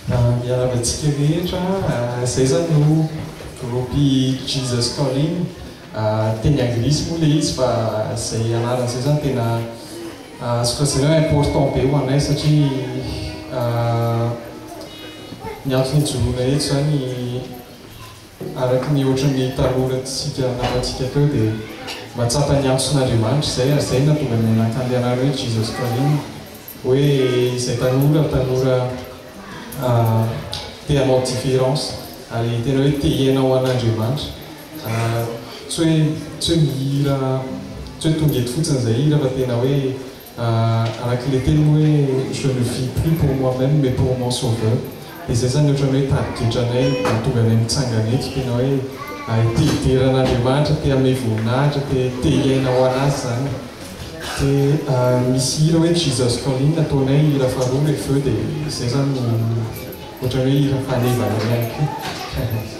Miaravatsika rehetra, izay zany no grupy Jesus Calling, teny anglisy moa le izy fa izay anaran'izay zany tena sokajana hoe important be ho anay satria ny antony hijoroana eto zany araky ny ohatran'ny talorantsika namatsika teo dia matsapa ny antson'Andriamanitra izay ary izay nahatonga ny nakandehanana hoe Jesus Calling hoe izay tanora te hanao différence ary tena hoe te hiainao an'Andriamanitra tsy hoe mihira tsy hoe tonga eto fotsiny izay hira fa tena hoe araky le teny hoe je ne vis plus pour moi-même mais pour mon sauveur dia izay zany ohatrany hoe tadiditranay mahatonga anay mitsangana eto tena hoe te hideran'Andriamanitra te hame voninahitra te hiaina ho anazy zany dia misy hira hoe Jesus Calling nataonay hira faharoa le feu dia izay zany ohatrany hoe hira fanevana ihany koa